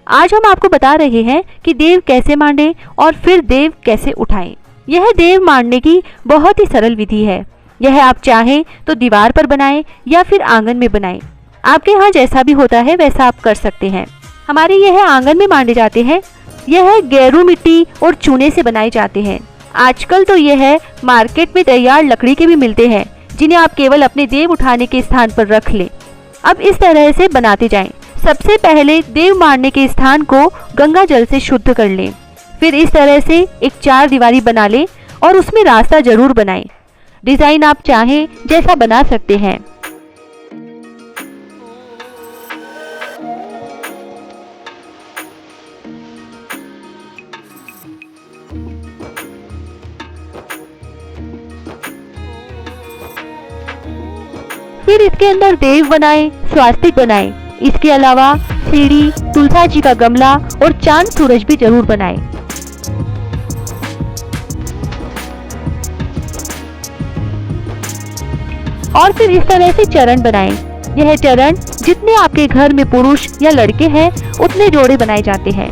आज हम आपको बता रहे हैं कि देव कैसे मांडे और फिर देव कैसे उठाएं। यह देव मांडने की बहुत ही सरल विधि है। यह आप चाहें तो दीवार पर बनाएं या फिर आंगन में बनाएं। आपके यहाँ जैसा भी होता है वैसा आप कर सकते हैं। हमारे यह आंगन में मांडे जाते हैं। यह गेरू मिट्टी और चूने से बनाए जाते हैं। आजकल तो यह मार्केट में तैयार लकड़ी के भी मिलते हैं, जिन्हें आप केवल अपने देव उठाने के स्थान पर रख लें। अब इस तरह से बनाते जाएं। सबसे पहले देव मांडने के स्थान को गंगा जल से शुद्ध कर लें। फिर इस तरह से एक 4 दीवारी बना लें और उसमें रास्ता जरूर बनाएं। डिजाइन आप चाहें जैसा बना सकते हैं। फिर इसके अंदर देव बनाएं, स्वास्तिक बनाएं। इसके अलावा सीढ़ी, तुलसा जी का गमला और चांद सूरज भी जरूर बनाएं। और फिर इस तरह से चरण बनाएं। यह चरण जितने आपके घर में पुरुष या लड़के हैं उतने जोड़े बनाए जाते हैं।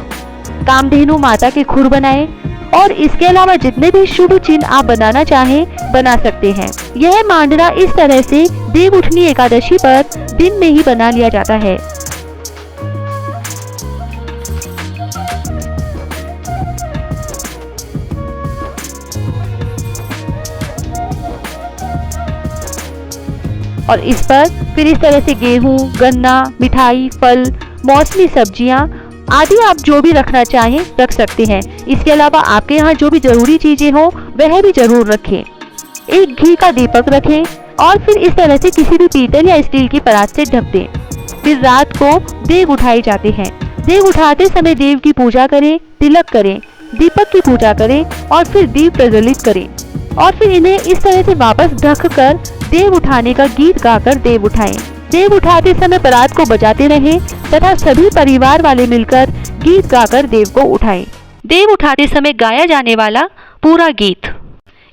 कामधेनु माता के खुर बनाएं और इसके अलावा जितने भी शुभ चिन्ह आप बनाना चाहें बना सकते हैं। यह मांडना इस तरह से देव उठनी एकादशी पर दिन में ही बना लिया जाता है। और इस पर फिर इस तरह से गेहूं, गन्ना, मिठाई, फल, मौसमी सब्जियां आदि आप जो भी रखना चाहें रख सकते हैं। इसके अलावा आपके यहाँ जो भी जरूरी चीजें हो वह भी जरूर रखें। एक घी का दीपक रखें और फिर इस तरह से किसी भी पीतल या स्टील की परात से ढक दें। फिर रात को देव उठाए जाते हैं। देव उठाते समय देव की पूजा करें, तिलक करें, दीपक की पूजा करें और फिर दीप प्रज्वलित करें और फिर इन्हें इस तरह से वापस ढक कर देव उठाने का गीत गाकर देव उठाएं। देव उठाते समय परात को बजाते रहें तथा सभी परिवार वाले मिलकर गीत गाकर देव को उठाएं। देव उठाते समय गाया जाने वाला पूरा गीत।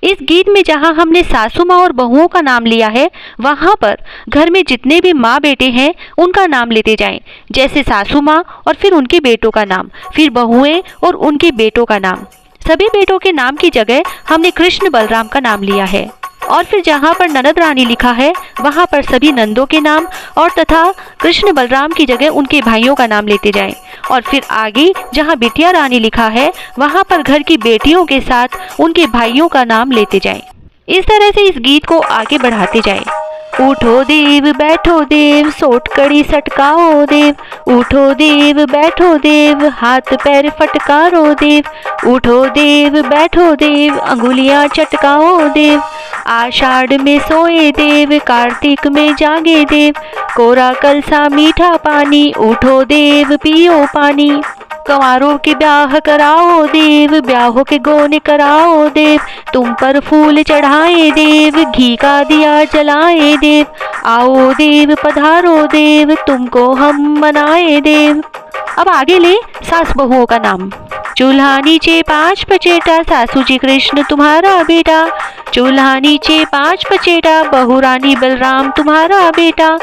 इस गीत में जहां हमने सासू माँ और बहुओं का नाम लिया है, वहां पर घर में जितने भी माँ बेटे हैं उनका नाम लेते जाएं। जैसे सासू माँ और फिर उनके बेटों का नाम, फिर बहुएं और उनके बेटों का नाम। सभी बेटों के नाम की जगह हमने कृष्ण बलराम का नाम लिया है। और फिर जहाँ पर ननद रानी लिखा है वहाँ पर सभी नंदों के नाम और तथा कृष्ण बलराम की जगह उनके भाइयों का नाम लेते जाएं। और फिर आगे जहाँ बिटिया रानी लिखा है वहाँ पर घर की बेटियों के साथ उनके भाइयों का नाम लेते जाएं। इस तरह से इस गीत को आगे बढ़ाते जाएं। उठो देव बैठो देव, सोट कड़ी सटकाओ देव। उठो देव बैठो देव, हाथ पैर फटकारो देव। उठो देव बैठो देव, अंगुलियां चटकाओ देव। आषाढ़ में सोए देव, कार्तिक में जागे देव। कोरा कलसा मीठा पानी, उठो देव पियो पानी। कंवारों के ब्याह कराओ देव, ब्याहों के गोने कराओ देव। तुम पर फूल चढ़ाए देव, घी का दिया जलाए देव। आओ देव पधारो देव, तुमको हम मनाए देव। अब आगे ले सास बहुओं का नाम। चूल्हा नीचे 5 पचेटा, सासू जी कृष्ण तुम्हारा बेटा। चूल्हा नीचे 5 पचेटा, बहू रानी बलराम तुम्हारा बेटा।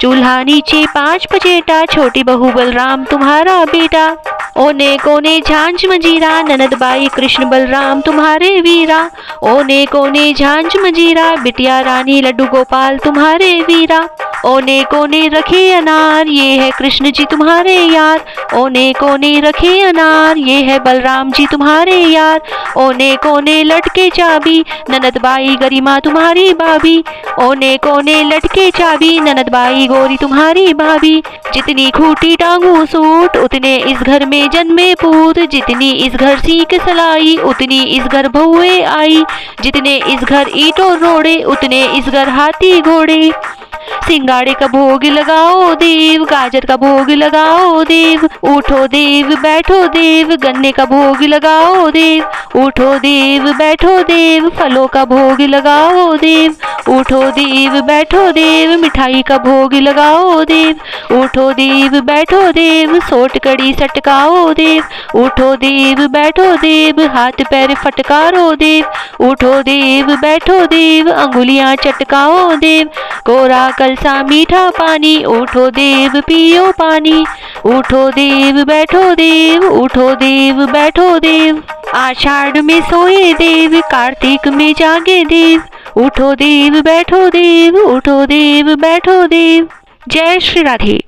चूल्हा नीचे 5 पचेटा, छोटी बहू बलराम तुम्हारा बेटा। ओने कोने झांझ मंजीरा, ननद बाई कृष्ण बलराम तुम्हारे वीरा। ओने कोने झांझ मंजीरा, बिटिया रानी लड्डू गोपाल तुम्हारे वीरा। ओने कोने रखे अनार, ये है कृष्ण जी तुम्हारे यार। ओने कोने रखे अनार, ये है बलराम जी तुम्हारे यार। ओने कोने लटके चाबी, ननद बाई गरिमा तुम्हारी भाभी। ओने कोने लटके चाबी, ननद बाई गोरी तुम्हारी भाभी। जितनी खूटी टांगू सूट, उतने इस घर में जन्मे पूत। जितनी इस घर सीख सलाई, उतनी इस घर बहुए आई। जितने इस घर ईंटों रोड़े, उतने इस घर हाथी घोड़े। सिंगाड़े का भोग लगाओ देव, गाजर का भोग लगाओ देव। उठो देव बैठो देव, गन्ने का भोग लगाओ देव। उठो देव बैठो देव, फलों का भोग लगाओ देव। उठो देव बैठो देव, मिठाई का भोग लगाओ देव। उठो देव बैठो देव, सोट कड़ी सटकाओ देव। उठो देव बैठो देव, हाथ पैर फटकारो देव। उठो देव बैठो देव, अंगुलियां चटकाओ देव। कोरा कलसा मीठा पानी, उठो देव पियो पानी। उठो देव बैठो देव, उठो देव बैठो देव। आषाढ़ में सोए देव, कार्तिक में जागे देव। उठो देव बैठो देव, उठो देव बैठो देव। जय श्री राधे।